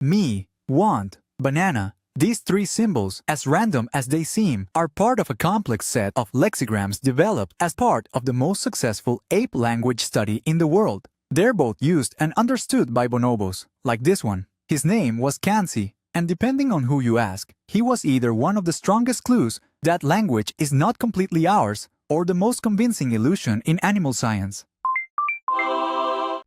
me, want, banana. These three symbols, as random as they seem, are part of a complex set of lexigrams developed as part of the most successful ape language study in the world. They're both used and understood by bonobos, like this one. His name was Kanzi, and depending on who you ask, he was either one of the strongest clues that language is not completely ours or the most convincing illusion in animal science.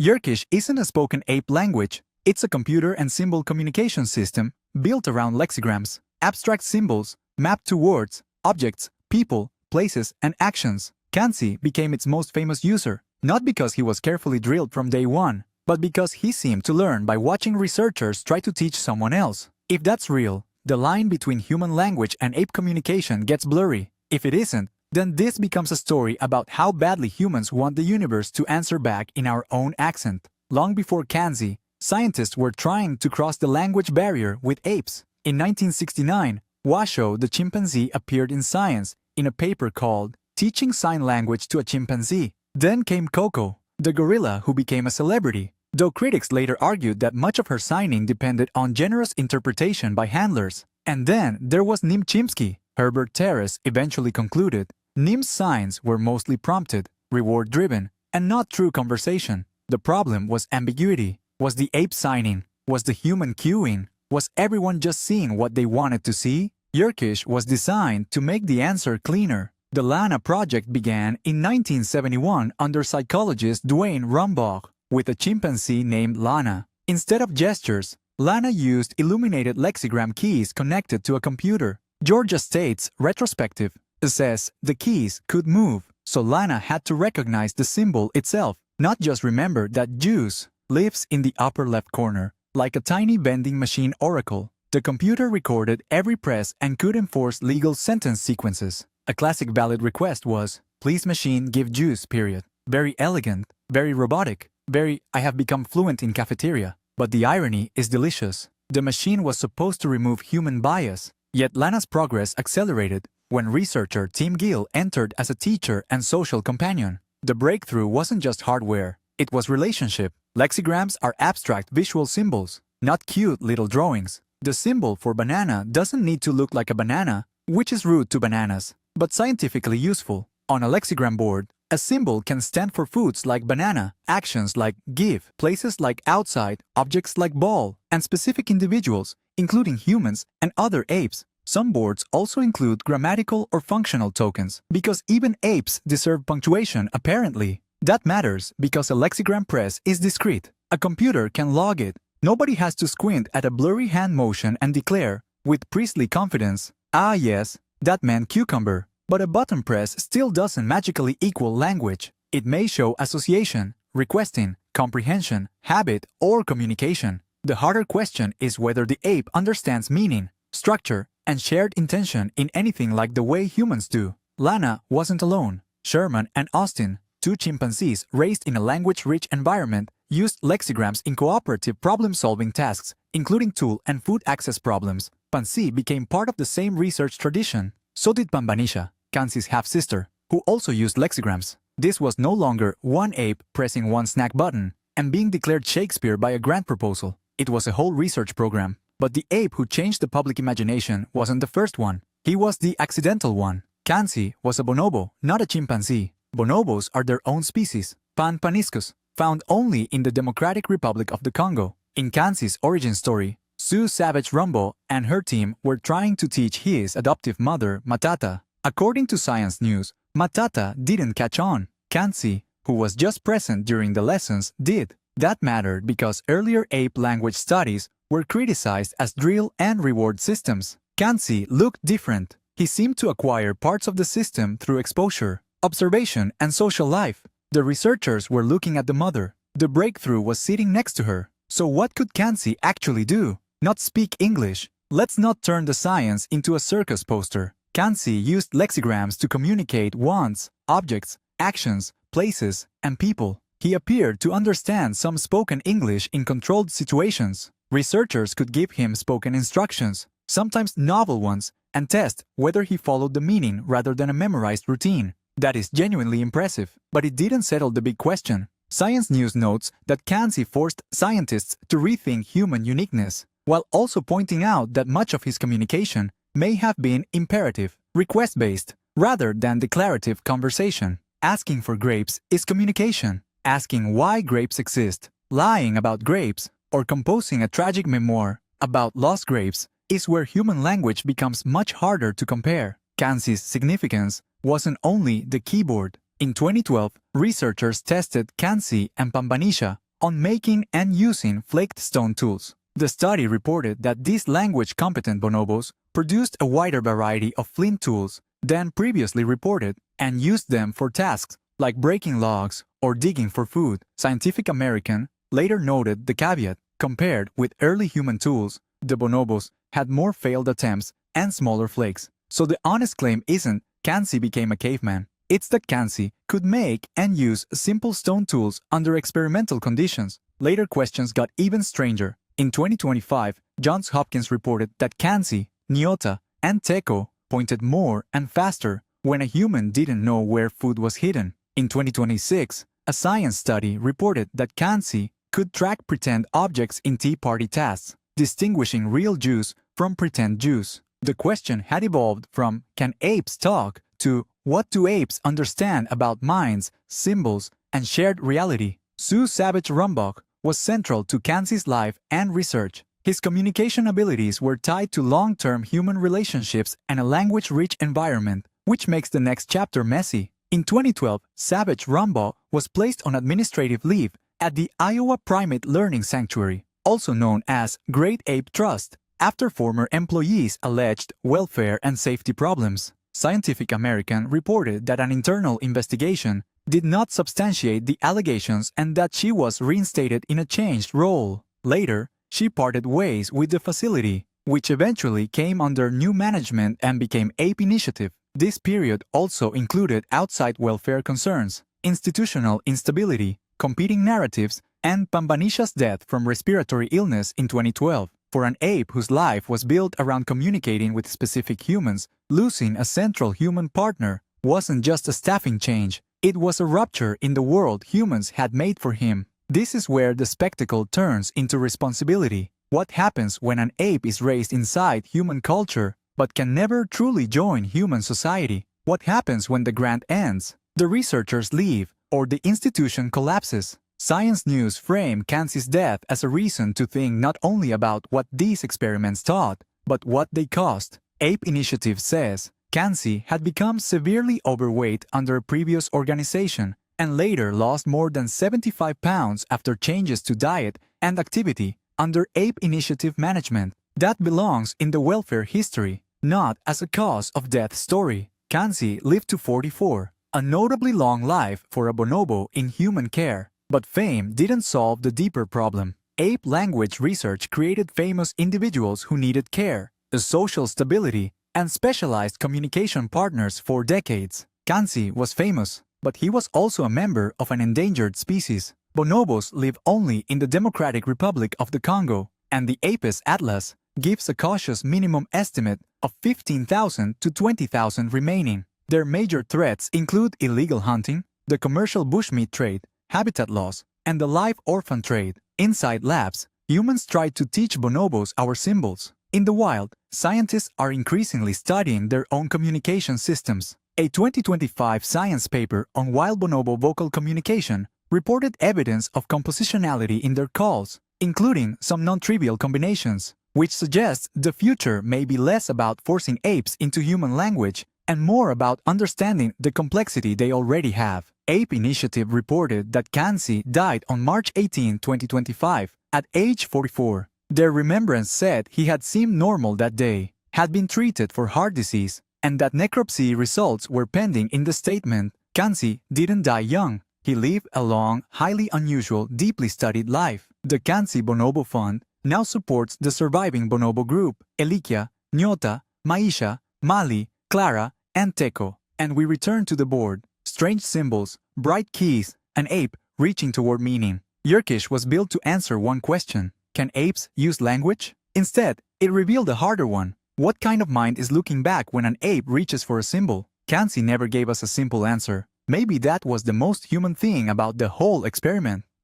Yerkish isn't a spoken ape language. It's a computer and symbol communication system built around lexigrams, abstract symbols, mapped to words, objects, people, places, and actions. Kanzi became its most famous user, not because he was carefully drilled from day one, but because he seemed to learn by watching researchers try to teach someone else. If that's real, the line between human language and ape communication gets blurry. If it isn't, then this becomes a story about how badly humans want the universe to answer back in our own accent. Long before Kanzi, scientists were trying to cross the language barrier with apes. In 1969, Washoe the chimpanzee appeared in Science in a paper called Teaching Sign Language to a Chimpanzee. Then came Coco, the gorilla who became a celebrity, though critics later argued that much of her signing depended on generous interpretation by handlers. And then there was Nim Chimpsky. Herbert Terrace eventually concluded Nim's signs were mostly prompted, reward-driven, and not true conversation. The problem was ambiguity. Was the ape signing? Was the human cueing? Was everyone just seeing what they wanted to see? Yerkish was designed to make the answer cleaner. The Lana project began in 1971 under psychologist Duane Rumbaugh with a chimpanzee named Lana. Instead of gestures, Lana used illuminated lexigram keys connected to a computer. Georgia State's retrospective says the keys could move, so Lana had to recognize the symbol itself, not just remember that juice lives in the upper left corner. Like a tiny vending machine oracle, the computer recorded every press and could enforce legal sentence sequences. A classic valid request was, "Please machine give juice, period." Very elegant, very robotic, very I have become fluent in cafeteria. But the irony is delicious. The machine was supposed to remove human bias, yet Lana's progress accelerated when researcher Tim Gill entered as a teacher and social companion. The breakthrough wasn't just hardware, it was relationship. Lexigrams are abstract visual symbols, not cute little drawings. The symbol for banana doesn't need to look like a banana, which is rude to bananas, but scientifically useful. On a lexigram board, a symbol can stand for foods like banana, actions like give, places like outside, objects like ball, and specific individuals, including humans and other apes. Some boards also include grammatical or functional tokens, because even apes deserve punctuation apparently. That matters because a lexigram press is discrete. A computer can log it. Nobody has to squint at a blurry hand motion and declare, with priestly confidence, "Ah yes, that meant cucumber." But a button press still doesn't magically equal language. It may show association, requesting, comprehension, habit, or communication. The harder question is whether the ape understands meaning, structure, and shared intention in anything like the way humans do. Lana wasn't alone. Sherman and Austin, two chimpanzees raised in a language-rich environment, used lexigrams in cooperative problem-solving tasks, including tool and food access problems. Pansy became part of the same research tradition. So did Pambanisha, Kanzi's half-sister, who also used lexigrams. This was no longer one ape pressing one snack button and being declared Shakespeare by a grant proposal. It was a whole research program. But the ape who changed the public imagination wasn't the first one. He was the accidental one. Kanzi was a bonobo, not a chimpanzee. Bonobos are their own species, Pan paniscus, found only in the Democratic Republic of the Congo. In Kanzi's origin story, Sue Savage Rumbaugh and her team were trying to teach his adoptive mother, Matata. According to Science News, Matata didn't catch on. Kanzi, who was just present during the lessons, did. That mattered because earlier ape language studies were criticized as drill and reward systems. Kanzi looked different. He seemed to acquire parts of the system through exposure, observation, and social life. The researchers were looking at the mother. The breakthrough was sitting next to her. So what could Kanzi actually do? Not speak English. Let's not turn the science into a circus poster. Kanzi used lexigrams to communicate wants, objects, actions, places, and people. He appeared to understand some spoken English in controlled situations. Researchers could give him spoken instructions, sometimes novel ones, and test whether he followed the meaning rather than a memorized routine. That is genuinely impressive, but it didn't settle the big question. Science News notes that Kanzi forced scientists to rethink human uniqueness. while also pointing out that much of his communication may have been imperative, request-based, rather than declarative conversation. Asking for grapes is communication. Asking why grapes exist, lying about grapes, or composing a tragic memoir about lost grapes is where human language becomes much harder to compare. Kanzi's significance wasn't only the keyboard. In 2012, researchers tested Kanzi and Pambanisha on making and using flaked stone tools. The study reported that these language-competent bonobos produced a wider variety of flint tools than previously reported and used them for tasks like breaking logs or digging for food. Scientific American later noted the caveat: compared with early human tools, the bonobos had more failed attempts and smaller flakes. So the honest claim isn't Kanzi became a caveman. It's that Kanzi could make and use simple stone tools under experimental conditions. Later questions got even stranger. In 2025, Johns Hopkins reported that Kanzi, Nyota, and Teko pointed more and faster when a human didn't know where food was hidden. In 2026, a science study reported that Kanzi could track pretend objects in Tea Party tasks, distinguishing real juice from pretend juice. The question had evolved from "Can apes talk?" to "What do apes understand about minds, symbols, and shared reality?" Sue Savage-Rumbaugh was central to Kanzi's life and research. His communication abilities were tied to long-term human relationships and a language-rich environment, which makes the next chapter messy. In 2012, Savage-Rumbaugh was placed on administrative leave at the Iowa Primate Learning Sanctuary, also known as Great Ape Trust, after former employees alleged welfare and safety problems. Scientific American reported that an internal investigation did not substantiate the allegations and that she was reinstated in a changed role. Later, she parted ways with the facility, which eventually came under new management and became Ape Initiative. This period also included outside welfare concerns, institutional instability, competing narratives, and Pambanisha's death from respiratory illness in 2012. For an ape whose life was built around communicating with specific humans, losing a central human partner wasn't just a staffing change, it was a rupture in the world humans had made for him. This is where the spectacle turns into responsibility. What happens when an ape is raised inside human culture but can never truly join human society? What happens when the grant ends, the researchers leave, or the institution collapses? Science News framed Kanzi's death as a reason to think not only about what these experiments taught, but what they cost. Ape Initiative says Kanzi had become severely overweight under a previous organization and later lost more than 75 pounds after changes to diet and activity under Ape Initiative management. That belongs in the welfare history, not as a cause of death story. Kanzi lived to 44, a notably long life for a bonobo in human care. But fame didn't solve the deeper problem. Ape-language research created famous individuals who needed care, a social stability, and specialized communication partners for decades. Kanzi was famous, but he was also a member of an endangered species. Bonobos live only in the Democratic Republic of the Congo, and the Apes Atlas gives a cautious minimum estimate of 15,000 to 20,000 remaining. Their major threats include illegal hunting, the commercial bushmeat trade, habitat loss, and the live orphan trade. Inside labs, humans try to teach bonobos our symbols. In the wild, scientists are increasingly studying their own communication systems. A 2025 science paper on wild bonobo vocal communication reported evidence of compositionality in their calls, including some non-trivial combinations, which suggests the future may be less about forcing apes into human language and more about understanding the complexity they already have. Ape Initiative reported that Kanzi died on March 18, 2025, at age 44. Their remembrance said he had seemed normal that day, had been treated for heart disease, and that necropsy results were pending in the statement. Kanzi didn't die young. He lived a long, highly unusual, deeply studied life. The Kanzi Bonobo Fund now supports the surviving bonobo group, Elikia, Nyota, Maisha, Mali, Clara, and Teko. And we return to the board. Strange symbols, bright keys, an ape reaching toward meaning. Yerkish was built to answer one question: can apes use language? Instead, it revealed a harder one. What kind of mind is looking back when an ape reaches for a symbol? Kanzi never gave us a simple answer. Maybe that was the most human thing about the whole experiment.